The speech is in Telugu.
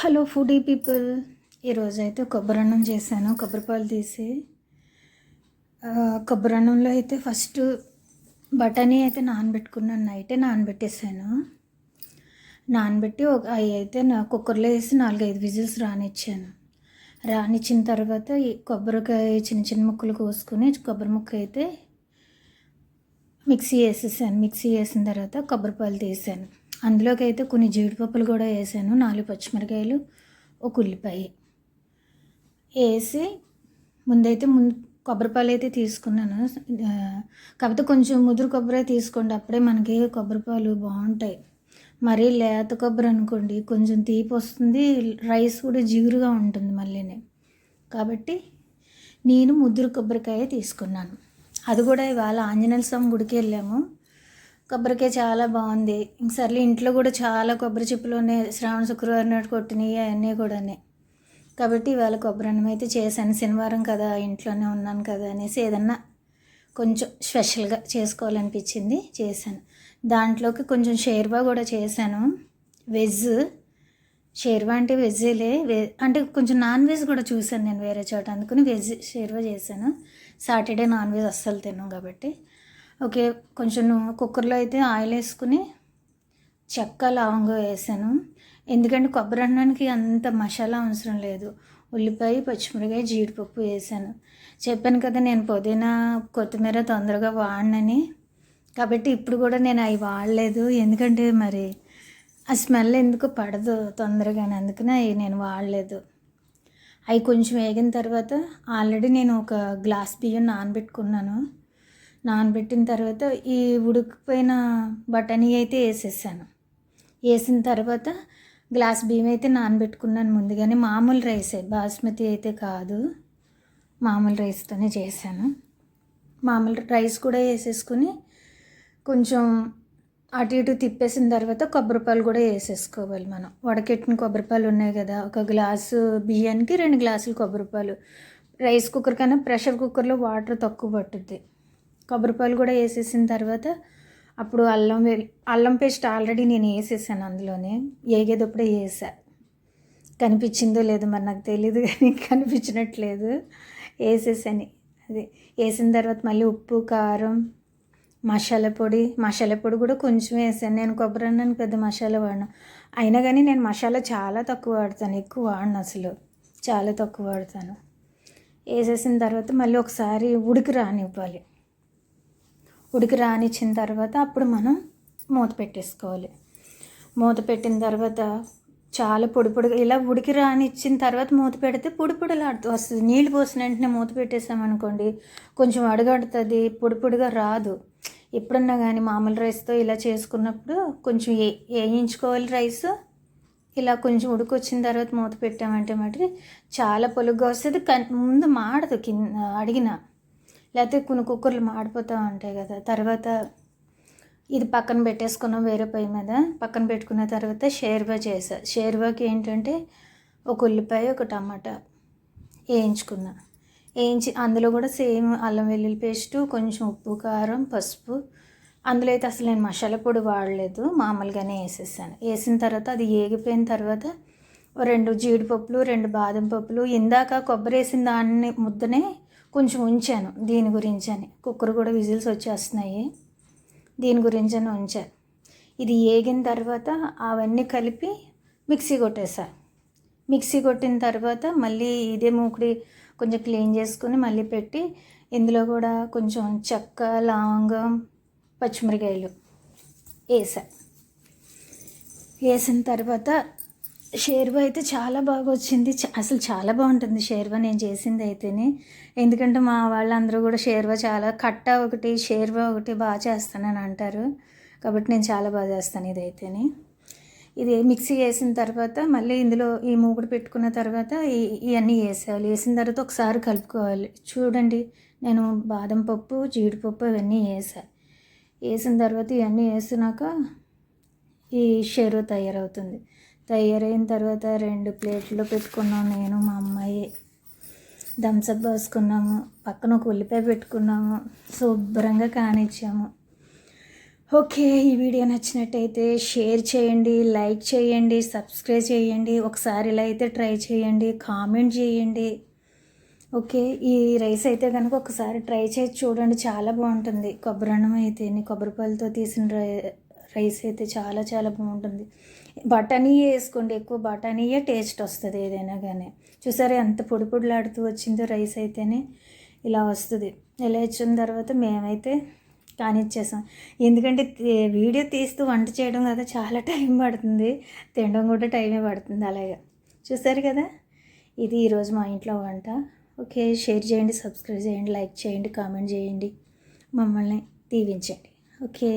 Hello foodie people. ఈరోజైతే కొబ్బరన్నం చేశాను. కొబ్బరిపాలు తీసి కొబ్బరన్నంలో అయితే ఫస్ట్ బఠానీ అయితే నానబెట్టుకున్నాను. నైటే నానబెట్టేసాను. నానబెట్టి అవి అయితే కుక్కర్లో వేసి 4-5 విజిల్స్ రానిచ్చాను. రానిచ్చిన తర్వాత ఈ కొబ్బరికాయ చిన్న చిన్న ముక్కలు కోసుకుని కొబ్బరి ముక్క అయితే మిక్సీ వేసేసాను. మిక్సీ వేసిన తర్వాత కొబ్బరిపాలు తీసాను. అందులోకి అయితే కొన్ని జీడిపప్పులు కూడా వేసాను. 4 పచ్చిమిరకాయలు, ఒక ఉల్లిపాయ వేసి ముందు కొబ్బరిపాలు అయితే తీసుకున్నాను. కాకపోతే కొంచెం ముదురు కొబ్బరి తీసుకోండి, అప్పుడే మనకి కొబ్బరిపాలు బాగుంటాయి. మరీ లేత కొబ్బరి అనుకోండి కొంచెం తీపి వస్తుంది, రైస్ కూడా జిగురుగా ఉంటుంది మళ్ళీనే. కాబట్టి నేను ముదురు కొబ్బరికాయ తీసుకున్నాను. అది కూడా ఇవాళ ఆంజనేయ స్వామి గుడికి వెళ్ళాము. కొబ్బరికాయ చాలా బాగుంది. సర్లే ఇంట్లో కూడా చాలా కొబ్బరి చిప్పలు ఉన్నాయి, శ్రావణ శుక్రవారం నాడు కొట్టినవి అవన్నీ కూడా. కాబట్టి ఇవాళ కొబ్బరి అన్నం అయితే చేశాను. శనివారం కదా, ఇంట్లోనే ఉన్నాను కదా అనేసి ఏదన్నా కొంచెం స్పెషల్గా చేసుకోవాలనిపించింది, చేశాను. దాంట్లోకి కొంచెం షేర్వా కూడా చేశాను. వెజ్ షేర్వా అంటే వెజ్జేలే, అంటే కొంచెం నాన్ వెజ్ కూడా చూశాను నేను వేరే చోట, అందుకని వెజ్ షేర్వా చేశాను. సాటర్డే నాన్ వెజ్ అస్సలు తిన్నాం కాబట్టి. ఓకే, కొంచెం కుక్కర్లో అయితే ఆయిల్ వేసుకుని చెక్క లవంగం వేసాను. ఎందుకంటే కొబ్బరి అన్నానికి అంత మసాలా అవసరం లేదు. ఉల్లిపాయ, పచ్చిమిరకాయ, జీడిపప్పు వేసాను. చెప్పాను కదా నేను పుదీనా కొత్తిమీర తొందరగా వాడనని. కాబట్టి ఇప్పుడు కూడా నేను అవి వాడలేదు, ఎందుకంటే మరి ఆ స్మెల్ ఎందుకు పడదు తొందరగానే, అందుకని అవి నేను వాడలేదు. అవి కొంచెం వేగిన తర్వాత ఆల్రెడీ నేను ఒక గ్లాస్ బియ్యం నానబెట్టుకున్నాను. నానబెట్టిన తర్వాత ఈ ఉడికిపోయిన బఠానీ అయితే వేసేసాను. వేసిన తర్వాత గ్లాస్ బియ్యం అయితే నానబెట్టుకున్నాను ముందుగానే. మామూలు రైసే, బాస్మతి అయితే కాదు, మామూలు రైస్తోనే చేశాను. మామూలు రైస్ కూడా వేసేసుకుని కొంచెం అటు ఇటు తిప్పేసిన తర్వాత కొబ్బరిపాలు కూడా వేసేసుకోవాలి. మనం వడకెట్టిన కొబ్బరిపాలు ఉన్నాయి కదా, ఒక గ్లాసు బియ్యానికి 2 గ్లాసులు కొబ్బరిపాలు. రైస్ కుక్కర్ కన్నా ప్రెషర్ కుక్కర్లో వాటర్ తక్కువ పట్టుద్ది. కొబ్బరిపాలు కూడా వేసేసిన తర్వాత అప్పుడు అల్లం పేస్ట్ ఆల్రెడీ నేను వేసేసాను అందులోనే. ఏగేటప్పుడే వేసా. కనిపించిందో లేదో మరి నాకు తెలియదు, కానీ కనిపించినట్లేదు, వేసేసాను. అది వేసిన తర్వాత మళ్ళీ ఉప్పు, కారం, మసాలా పొడి కూడా కొంచెం వేసాను. నేను కొబ్బరి అన్నాను పెద్ద మసాలా వాడను, అయినా కానీ నేను మసాలా చాలా తక్కువ వాడతాను, ఎక్కువ వాడను, అసలు చాలా తక్కువ వాడతాను. వేసేసిన తర్వాత మళ్ళీ ఒకసారి ఉడికి రానివ్వాలి. ఉడికి రానిచ్చిన తర్వాత అప్పుడు మనం మూత పెట్టేసుకోవాలి. మూత పెట్టిన తర్వాత చాలా పొడిగా ఇలా ఉడికి రానిచ్చిన తర్వాత మూత పెడితే పొడిలాడుతూ వస్తుంది. నీళ్ళు పోసిన వెంటనే మూత పెట్టేసామనుకోండి కొంచెం అడుగడుతుంది, పొడిగా రాదు. ఎప్పుడన్నా కానీ మామూలు రైస్తో ఇలా చేసుకున్నప్పుడు కొంచెం వేయించుకోవాలి రైస్. ఇలా కొంచెం ఉడికొచ్చిన తర్వాత మూత పెట్టామంటే మటుకు చాలా పొలుగ్గా వస్తుంది. ముందు మాడదు కింద అడిగిన, లేకపోతే కొన్ని కుక్కర్లు మాడిపోతూ ఉంటాయి కదా. తర్వాత ఇది పక్కన పెట్టేసుకున్నాం వేరే పొయ్యి మీద. పక్కన పెట్టుకున్న తర్వాత షేర్వా చేసా. షేర్వాకి ఏంటంటే ఒక ఉల్లిపాయ, ఒక టమాటా వేయించుకున్నా. అందులో కూడా సేమ్ అల్లం వెల్లుల్లి పేస్టు, కొంచెం ఉప్పు, కారం, పసుపు. అందులో అయితే అసలు నేను మసాలా పొడి వాడలేదు, మామూలుగానే వేసేసాను. వేసిన తర్వాత అది ఏగిపోయిన తర్వాత 2 జీడిపప్పులు, 2 బాదం పప్పులు, ఇందాక కొబ్బరి వేసిన దాన్ని ముద్దనే కొంచెం ఉంచాను దీని గురించి అని. కుక్కర్ కూడా విజిల్స్ వచ్చేస్తున్నాయి, దీని గురించి అని ఉంచాను. ఇది వేగిన తర్వాత అవన్నీ కలిపి మిక్సీ కొట్టేసా. మిక్సీ కొట్టిన తర్వాత మళ్ళీ ఇదే మూకుడి కొంచెం క్లీన్ చేసుకుని మళ్ళీ పెట్టి ఇందులో కూడా కొంచెం చెక్క, లవంగం, పచ్చిమిరకాయలు వేసిన తర్వాత షేర్వా అయితే చాలా బాగా వచ్చింది. అసలు చాలా బాగుంటుంది షేర్వా నేను చేసింది అయితేనే. ఎందుకంటే మా వాళ్ళందరూ కూడా షేర్వా చాలా కట్టా ఒకటి, షేర్వా ఒకటి బాగా చేస్తానని అంటారు. కాబట్టి నేను చాలా బాగా చేస్తాను ఇదైతేనే. ఇది మిక్సీ వేసిన తర్వాత మళ్ళీ ఇందులో ఈ మూకుడు పెట్టుకున్న తర్వాత ఇవన్నీ వేసేయాలి. వేసిన తర్వాత ఒకసారి కలుపుకోవాలి. చూడండి, నేను బాదం పప్పు, జీడిపప్పు ఇవన్నీ వేసిన తర్వాత ఇవన్నీ వేసినాక ఈ షేర్వా తయారవుతుంది. తయారైన తర్వాత 2 ప్లేట్లో పెట్టుకున్నాము. నేను మా అమ్మాయి థమ్స్అప్ పోసుకున్నాము. పక్కన ఒక ఉల్లిపాయ పెట్టుకున్నాము. శుభ్రంగా కానిచ్చాము. ఓకే, ఈ వీడియో నచ్చినట్టయితే షేర్ చేయండి, లైక్ చేయండి, సబ్స్క్రైబ్ చేయండి. ఒకసారి ఇలా అయితే ట్రై చేయండి, కామెంట్ చేయండి. ఓకే, ఈ రైస్ అయితే కనుక ఒకసారి ట్రై చేసి చూడండి, చాలా బాగుంటుంది. కొబ్బరి అన్నం అయితే కొబ్బరి పాలతో తీసిన రైస్ అయితే చాలా చాలా బాగుంటుంది. బఠానీ వేసుకోండి, ఎక్కువ బఠానీయే టేస్ట్ వస్తుంది ఏదైనా కానీ. చూసారా ఎంత పొడి పొడిలాడుతూ వచ్చిందో రైస్ అయితేనే ఇలా వస్తుంది. ఇలా ఇచ్చిన తర్వాత మేమైతే కానిచ్చేసాం. ఎందుకంటే వీడియో తీస్తూ వంట చేయడం కదా చాలా టైం పడుతుంది, తినడం కూడా టైమే పడుతుంది. అలాగే చూసారు కదా, ఇది ఈరోజు మా ఇంట్లో వంట. ఓకే, షేర్ చేయండి, సబ్స్క్రైబ్ చేయండి, లైక్ చేయండి, కామెంట్ చేయండి, మమ్మల్ని దీవించండి. ఓకే.